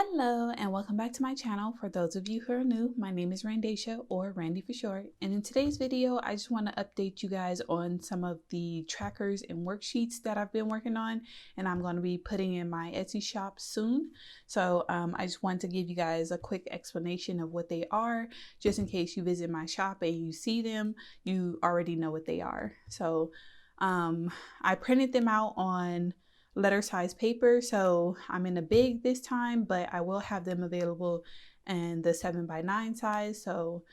Hello and welcome back to my channel. For those of you who are new, my name is Randy4short or Randy for short. And in today's video, I just want to update you guys on some of the trackers and worksheets that I've been working on, and I'm going to be putting in my Etsy shop soon. So I just want to give you guys a quick explanation of what they are, just in case you visit my shop and you see them, you already know what they are. So I printed them out on letter size paper, so I'm in a big this time, but I will have them available in the 7x9 size. So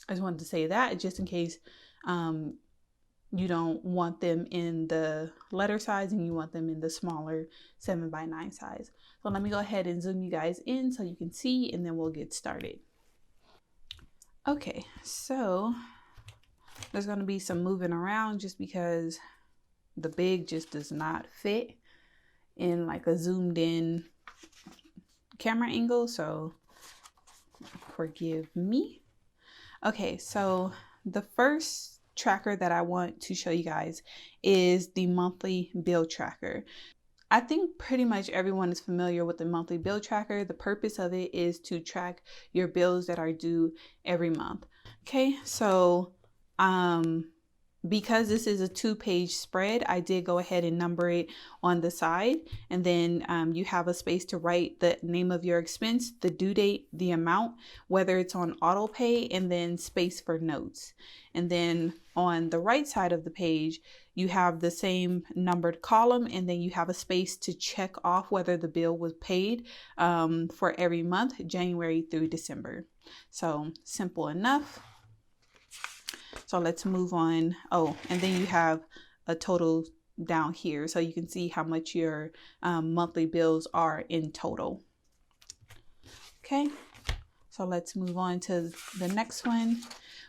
I just wanted to say that just in case you don't want them in the letter size and you want them in the smaller 7x9 size. So let me go ahead and zoom you guys in so you can see, and then we'll get started. Okay, so there's going to be some moving around just because the big just does not fit in like a zoomed in camera angle, so forgive me. Okay, so the first tracker that I want to show you guys is the monthly bill tracker. I think pretty much everyone is familiar with the monthly bill tracker. The purpose of it is to track your bills that are due every month. Okay, so because this is a 2-page spread, I did go ahead and number it on the side, and then you have a space to write the name of your expense, the due date, the amount, whether it's on auto pay, and then space for notes. And then on the right side of the page, you have the same numbered column, and then you have a space to check off whether the bill was paid for every month, January through December. So simple enough. So let's move on. Oh, and then you have a total down here, so you can see how much your monthly bills are in total. Okay, so let's move on to the next one,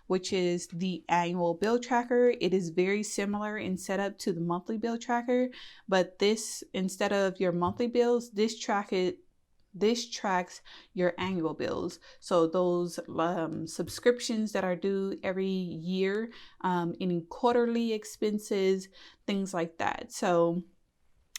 which is the annual bill tracker. It is very similar in setup to the monthly bill tracker, but this, instead of your monthly bills, this tracks your annual bills. So those subscriptions that are due every year, any quarterly expenses, things like that. So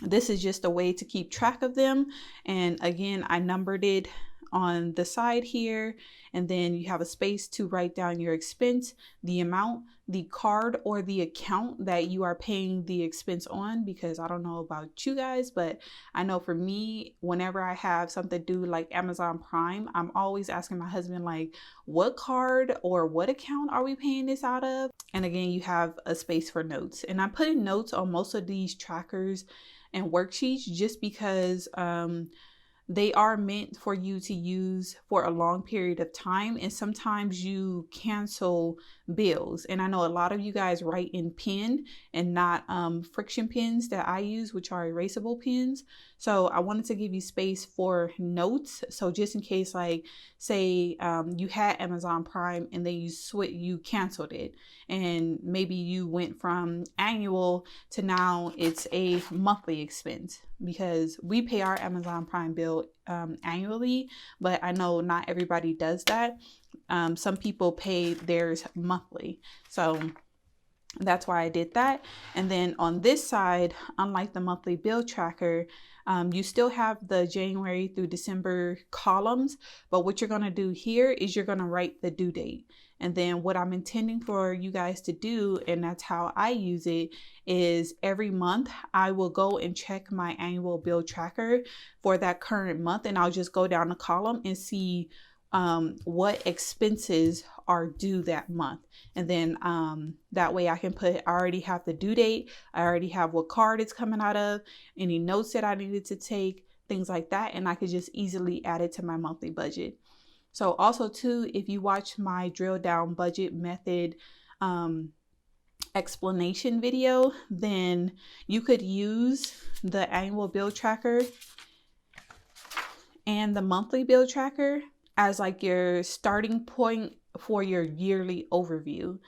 this is just a way to keep track of them. And again, I numbered it on the side here, and then you have a space to write down your expense, the amount, the card or the account that you are paying the expense on, because I don't know about you guys, but I know for me, whenever I have something due like Amazon Prime, I'm always asking my husband, like, what card or what account are we paying this out of? And again, you have a space for notes, and I'm putting notes on most of these trackers and worksheets just because they are meant for you to use for a long period of time, and sometimes you cancel bills. And I know a lot of you guys write in pen and not Frixion pens that I use, which are erasable pens. So I wanted to give you space for notes. So just in case, like, say you had Amazon Prime and then you canceled it, and maybe you went from annual to now it's a monthly expense, because we pay our Amazon Prime bill annually, but I know not everybody does that. Some people pay theirs monthly, so that's why I did that. And then on this side, unlike the monthly bill tracker, you still have the January through December columns, but what you're going to do here is you're going to write the due date. And then what I'm intending for you guys to do, and that's how I use it, is every month I will go and check my annual bill tracker for that current month, and I'll just go down the column and see what expenses are due that month. And then that way I can I already have the due date, I already have what card it's coming out of, any notes that I needed to take, things like that, and I could just easily add it to my monthly budget. So also too, if you watch my drill down budget method explanation video, then you could use the annual bill tracker and the monthly bill tracker as like your starting point for your yearly overview.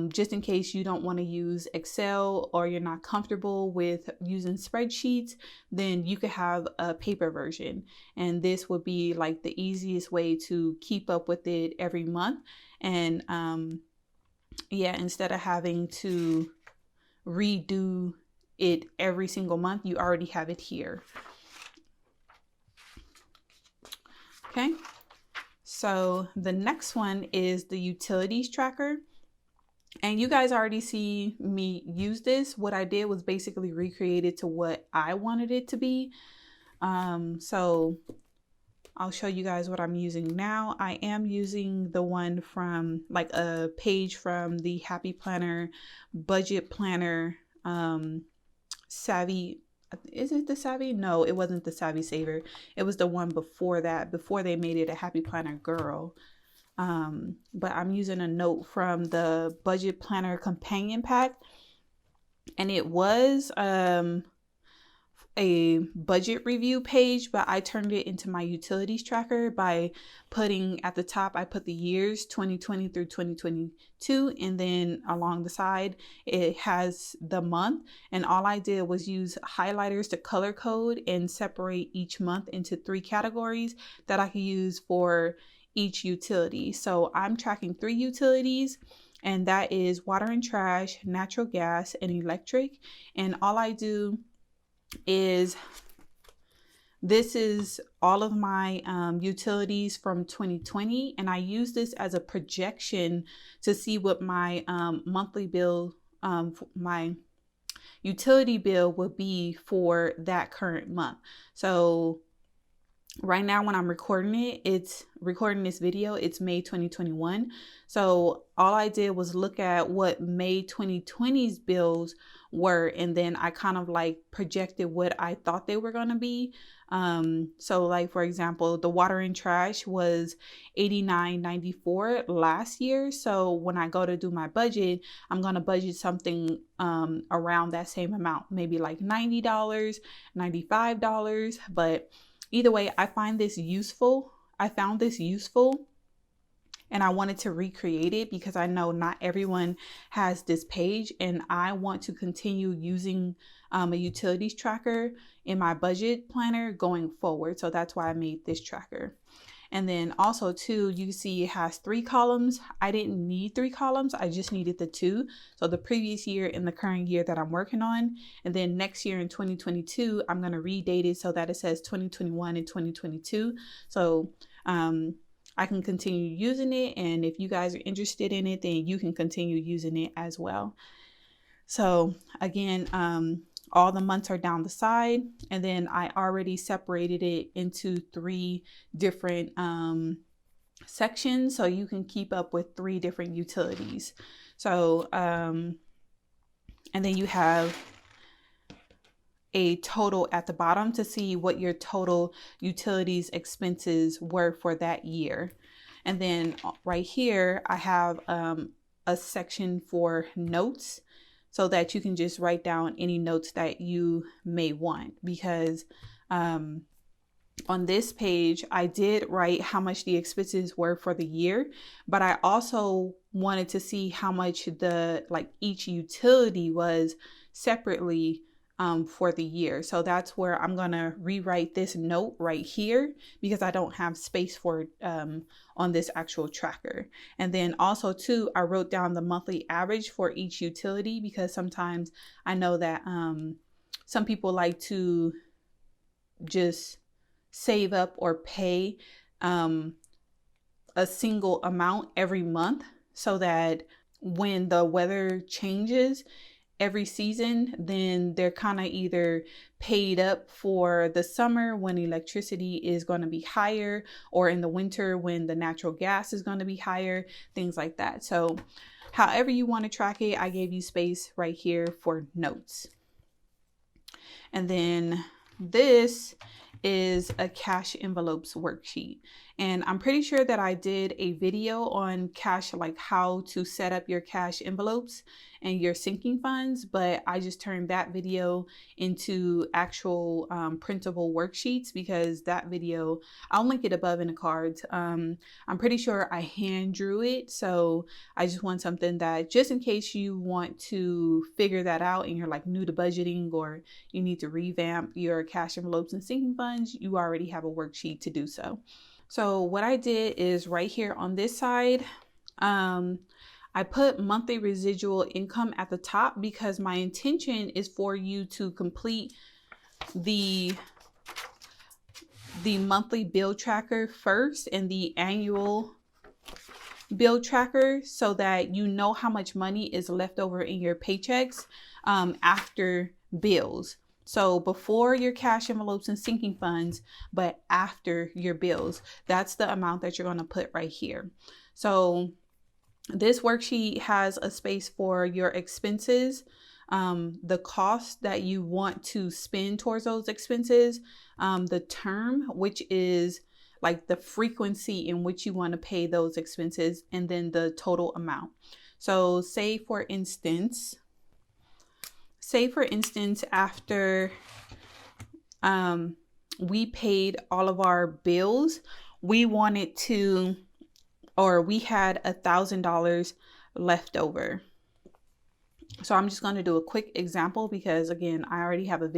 Just in case you don't want to use Excel or you're not comfortable with using spreadsheets, then you could have a paper version. And this would be like the easiest way to keep up with it every month. And yeah, instead of having to redo it every single month, you already have it here. Okay, so the next one is the utilities tracker. And you guys already see me use this. What I did was basically recreate it to what I wanted it to be. So I'll show you guys what I'm using now. I am using the one from like a page from the Happy Planner Budget Planner Savvy. Is it the Savvy? No, it wasn't the Savvy Saver. It was the one before that, before they made it a Happy Planner Girl. But I'm using a note from the Budget Planner Companion Pack, and it was a budget review page, but I turned it into my utilities tracker by putting at the top, I put the years 2020 through 2022, and then along the side it has the month, and all I did was use highlighters to color code and separate each month into 3 categories that I could use for each utility. So I'm tracking 3 utilities, and that is water and trash, natural gas, and electric. And all I do is, this is all of my utilities from 2020, and I use this as a projection to see what my monthly bill, my utility bill will be for that current month. So right now when I'm recording it, it's recording this video, it's May 2021. So all I did was look at what May 2020's bills were, and then I kind of like projected what I thought they were going to be. So like, for example, the water and trash was $89.94 last year. So when I go to do my budget, I'm going to budget something around that same amount, maybe like $90, $95. But either way, I find this useful. I found this useful, and I wanted to recreate it because I know not everyone has this page, and I want to continue using a utilities tracker in my budget planner going forward. So that's why I made this tracker. And then also too, you see it has 3 columns. I didn't need 3 columns. I just needed the 2. So the previous year and the current year that I'm working on. And then next year in 2022, I'm going to redate it so that it says 2021 and 2022. So I can continue using it. And if you guys are interested in it, then you can continue using it as well. So again, all the months are down the side, and then I already separated it into 3 different sections, so you can keep up with 3 different utilities. So and then you have a total at the bottom to see what your total utilities expenses were for that year. And then right here I have a section for notes, so that you can just write down any notes that you may want, because on this page, I did write how much the expenses were for the year, but I also wanted to see how much each utility was separately for the year. So that's where I'm gonna rewrite this note right here, because I don't have space for it on this actual tracker. And then also too, I wrote down the monthly average for each utility, because sometimes I know that some people like to just save up or pay a single amount every month, so that when the weather changes every season, then they're kind of either paid up for the summer when electricity is going to be higher, or in the winter when the natural gas is going to be higher, things like that. So however you want to track it, I gave you space right here for notes. And then this is a cash envelopes worksheet. And I'm pretty sure that I did a video on cash, like how to set up your cash envelopes and your sinking funds, but I just turned that video into actual printable worksheets, because that video, I'll link it above in the cards. I'm pretty sure I hand drew it. So I just want something that, just in case you want to figure that out and you're like new to budgeting, or you need to revamp your cash envelopes and sinking funds, you already have a worksheet to do so. So what I did is right here on this side, I put monthly residual income at the top, because my intention is for you to complete the the monthly bill tracker first and the annual bill tracker so that you know how much money is left over in your paychecks after bills. So before your cash envelopes and sinking funds, but after your bills, that's the amount that you're going to put right here. So this worksheet has a space for your expenses, the cost that you want to spend towards those expenses, the term, which is like the frequency in which you want to pay those expenses, and then the total amount. So say for instance, after we paid all of our bills, we wanted to, or we had $1,000 left over. So I'm just going to do a quick example because again, I already have a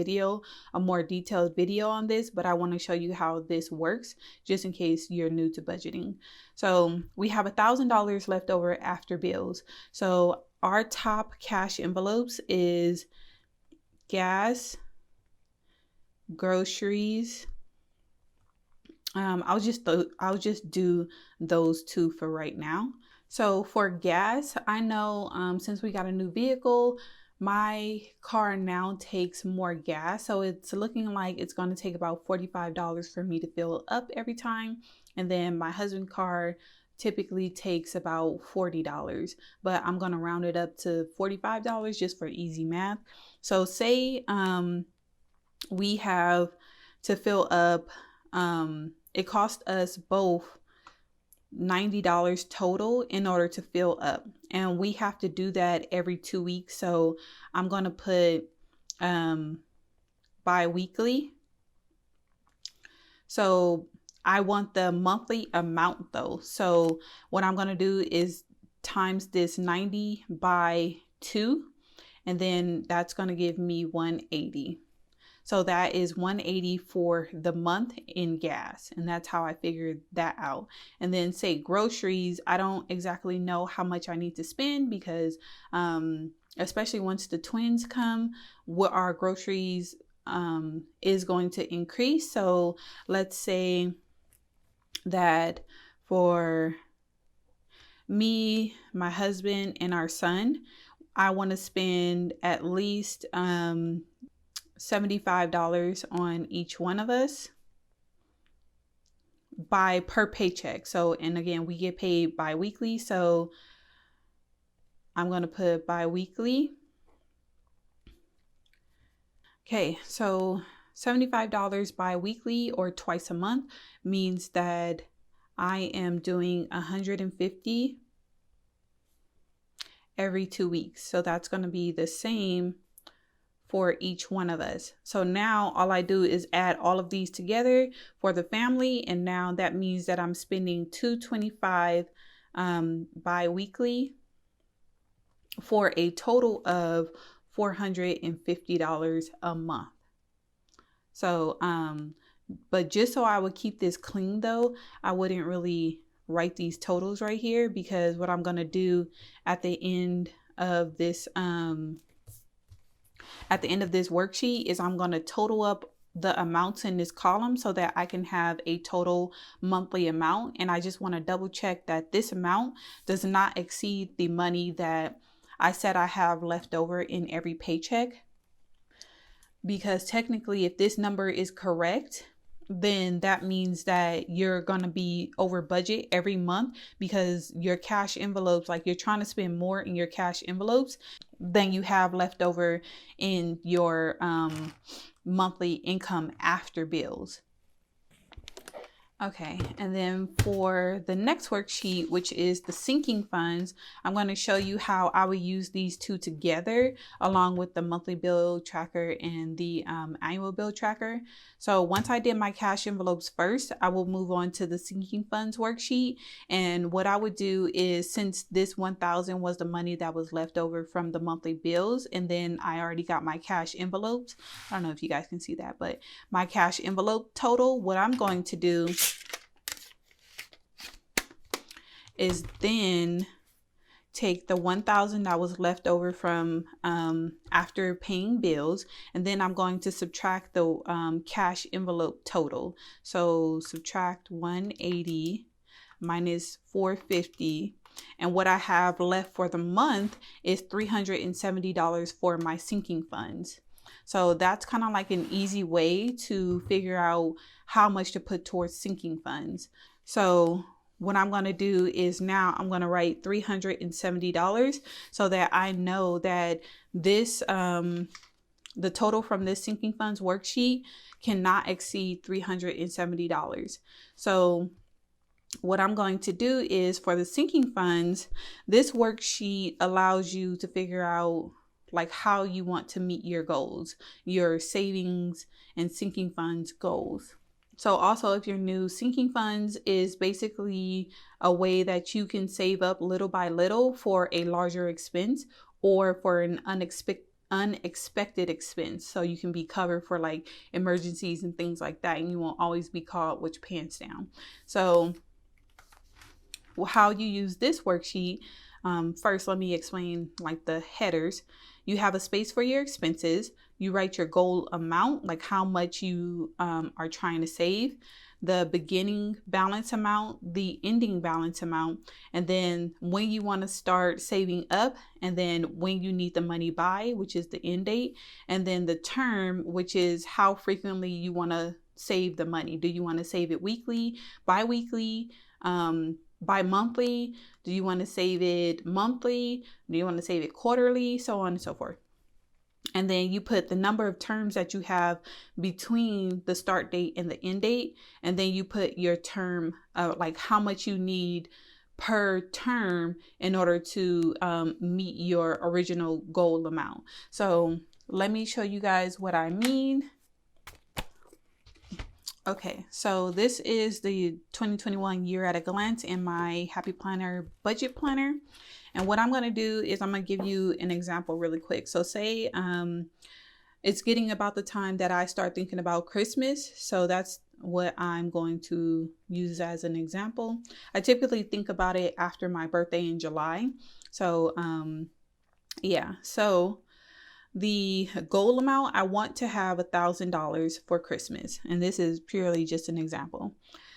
more detailed video on this, but I want to show you how this works just in case you're new to budgeting. So we have $1,000 left over after bills. So our top cash envelopes is gas, groceries. I'll just do those two for right now. So for gas, I know since we got a new vehicle, my car now takes more gas. So it's looking like it's going to take about $45 for me to fill up every time. And then my husband's car typically takes about $40, but I'm going to round it up to $45 just for easy math. So say we have to fill up, it cost us both $90 total in order to fill up, and we have to do that every 2 weeks. So I'm going to put bi-weekly. So I want the monthly amount though. So what I'm going to do is times this 90 by 2, and then that's going to give me 180. So that is 180 for the month in gas. And that's how I figured that out. And then say groceries, I don't exactly know how much I need to spend because especially once the twins come, what our groceries is going to increase. So let's say that for me, my husband, and our son, I want to spend at least $75 on each one of us per paycheck. So, and again, we get paid bi-weekly. So I'm going to put bi-weekly. Okay. So $75 bi-weekly or twice a month means that I am doing 150 every 2 weeks. So that's going to be the same for each one of us. So now all I do is add all of these together for the family. And now that means that I'm spending $225 bi-weekly for a total of $450 a month. So, but just so I would keep this clean though, I wouldn't really write these totals right here because what I'm going to do at the end of this, worksheet is I'm going to total up the amounts in this column so that I can have a total monthly amount. And I just want to double check that this amount does not exceed the money that I said I have left over in every paycheck. Because technically, if this number is correct, then that means that you're going to be over budget every month because your cash envelopes, like you're trying to spend more in your cash envelopes than you have left over in your monthly income after bills. Okay, and then for the next worksheet, which is the sinking funds, I'm going to show you how I would use these two together along with the monthly bill tracker and the annual bill tracker. So once I did my cash envelopes first, I will move on to the sinking funds worksheet. And what I would do is, since this $1,000 was the money that was left over from the monthly bills, and then I already got my cash envelopes. I don't know if you guys can see that, but my cash envelope total, what I'm going to do is then take the 1,000 that was left over from after paying bills, and then I'm going to subtract the cash envelope total. So subtract 180 minus 450, and what I have left for the month is $370 for my sinking funds. So that's kind of like an easy way to figure out how much to put towards sinking funds. So what I'm going to do is now I'm going to write $370 so that I know that this the total from this sinking funds worksheet cannot exceed $370. So what I'm going to do is, for the sinking funds, this worksheet allows you to figure out like how you want to meet your goals, your savings and sinking funds goals. So also, if you're new, sinking funds is basically a way that you can save up little by little for a larger expense or for an unexpected expense. So you can be covered for like emergencies and things like that, and you won't always be caught with your pants down. So how you use this worksheet, first let me explain like the headers. You have a space for your expenses. You write your goal amount, like how much you are trying to save, the beginning balance amount, the ending balance amount, and then when you want to start saving up, and then when you need the money by, which is the end date, and then the term, which is how frequently you want to save the money. Do you want to save it weekly, bi-weekly, bi-monthly? Do you want to save it monthly? Do you want to save it quarterly? So on and so forth. And then you put the number of terms that you have between the start date and the end date. And then you put your term, like how much you need per term in order to meet your original goal amount. So let me show you guys what I mean. Okay, so this is the 2021 year at a glance in my Happy Planner budget planner. And what I'm going to do is I'm going to give you an example really quick. So say it's getting about the time that I start thinking about Christmas. So that's what I'm going to use as an example. I typically think about it after my birthday in July. So yeah, so the goal amount, I want to have $1,000 for Christmas. And this is purely just an example.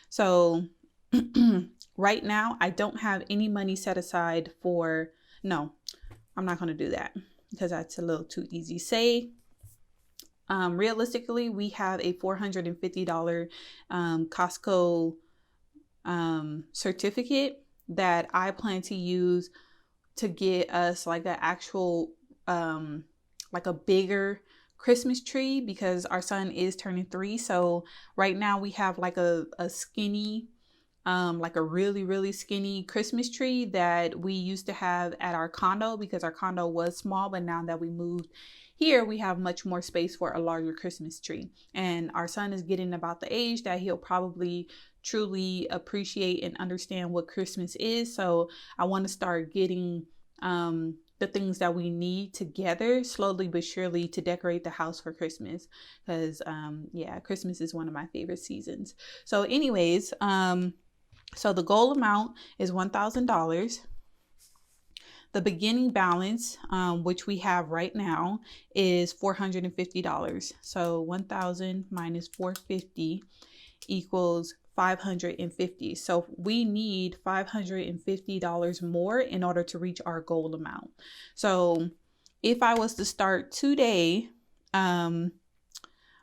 So right now, I don't have any money set aside for, no, I'm not going to do that because that's a little too easy. Say, realistically, we have a $450 Costco certificate that I plan to use to get us like an actual, like a bigger Christmas tree, because our son is turning 3. So right now we have like a skinny, like a really skinny Christmas tree that we used to have at our condo, because our condo was small, but now that we moved here, we have much more space for a larger Christmas tree. And our son is getting about the age that he'll probably truly appreciate and understand what Christmas is. So I want to start getting the things that we need together slowly but surely to decorate the house for Christmas, because yeah, Christmas is one of my favorite seasons. So anyways, so the goal amount is $1,000. The beginning balance, which we have right now, is $450. So 1,000 minus 450 equals 550. So we need $550 more in order to reach our goal amount. So if I was to start today,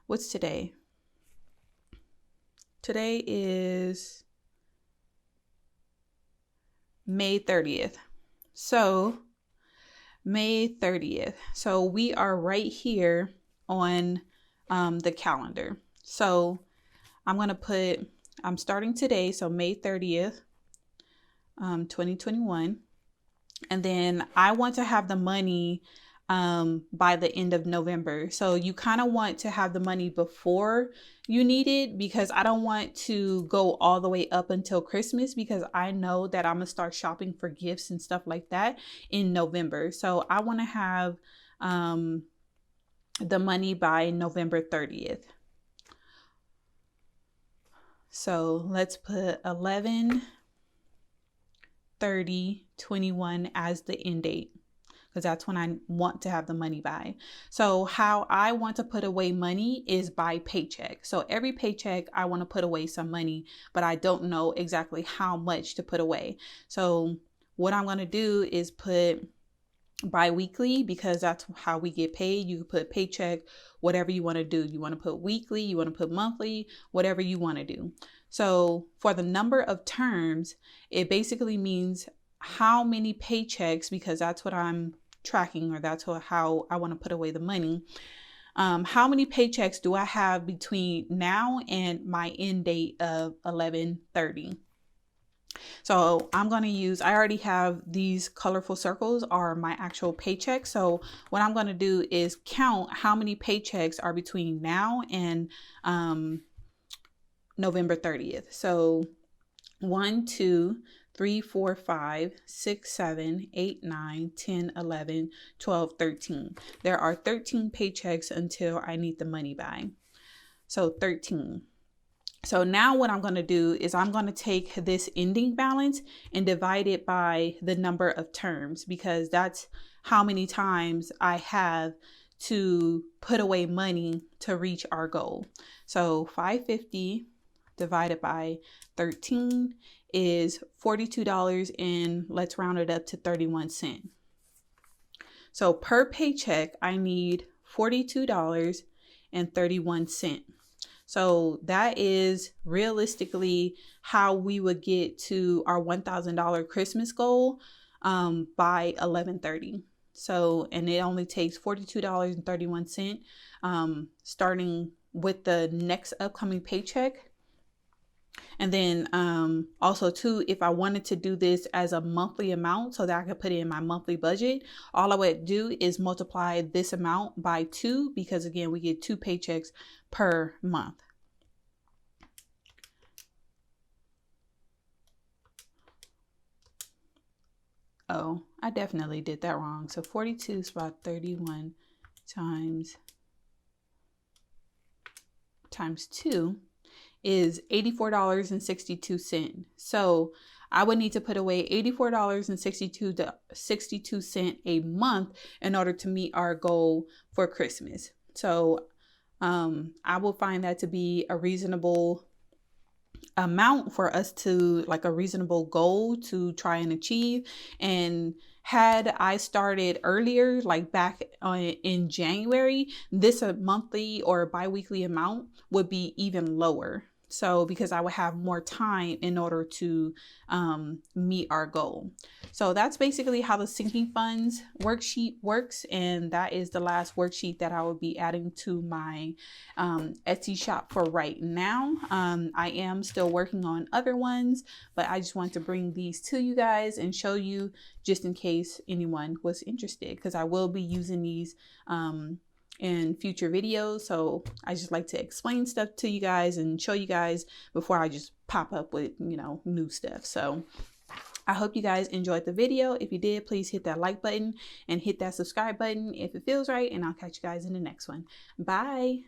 what's today? Today is May 30th. So May 30th. So we are right here on the calendar. So I'm going to put, I'm starting today, so May 30th, 2021. And then I want to have the money by the end of November. So you kind of want to have the money before you need it, because I don't want to go all the way up until Christmas, because I know that I'm gonna start shopping for gifts and stuff like that in November. So I want to have the money by November 30th. So let's put 11 11/30/21 as the end date, because that's when I want to have the money by. So how I want to put away money is by paycheck. So every paycheck I want to put away some money, but I don't know exactly how much to put away. So what I'm going to do is put bi-weekly, because that's how we get paid. You can put paycheck, whatever you want to do. You want to put weekly, you want to put monthly, whatever you want to do. So for the number of terms, it basically means how many paychecks, because that's what I'm tracking, or that's how I want to put away the money. How many paychecks do I have between now and my end date of 11/30? So I'm going to use, I already have these colorful circles are my actual paychecks. So what I'm going to do is count how many paychecks are between now and November 30th. So 1, 2, 3, 4, 5, 6, 7, 8, 9, 10, 11, 12, 13. There are 13 paychecks until I need the money by. So 13. So now what I'm going to do is I'm going to take this ending balance and divide it by the number of terms, because that's how many times I have to put away money to reach our goal. So 550 divided by 13 is $42, and let's round it up to 31 cents. So per paycheck, I need $42.31. So that is realistically how we would get to our $1,000 Christmas goal by 11/30. So, and it only takes $42.31 starting with the next upcoming paycheck. And then also too, if I wanted to do this as a monthly amount so that I could put it in my monthly budget, all I would do is multiply this amount by 2, because again, we get 2 paychecks per month. Oh, I definitely did that wrong. So 42 is about 31 times 2 is $84.62. So I would need to put away $84.62 a month in order to meet our goal for Christmas. So I will find that to be a reasonable amount for us to, like, a reasonable goal to try and achieve. And had I started earlier, like back in January, this a monthly or bi-weekly amount would be even lower. So because I would have more time in order to meet our goal. So that's basically how the sinking funds worksheet works. And that is the last worksheet that I will be adding to my Etsy shop for right now. I am still working on other ones, but I just want to bring these to you guys and show you, just in case anyone was interested, because I will be using these in future videos. So I just like to explain stuff to you guys and show you guys before I just pop up with, new stuff. So I hope you guys enjoyed the video. If you did, please hit that like button and hit that subscribe button if it feels right, and I'll catch you guys in the next one. Bye.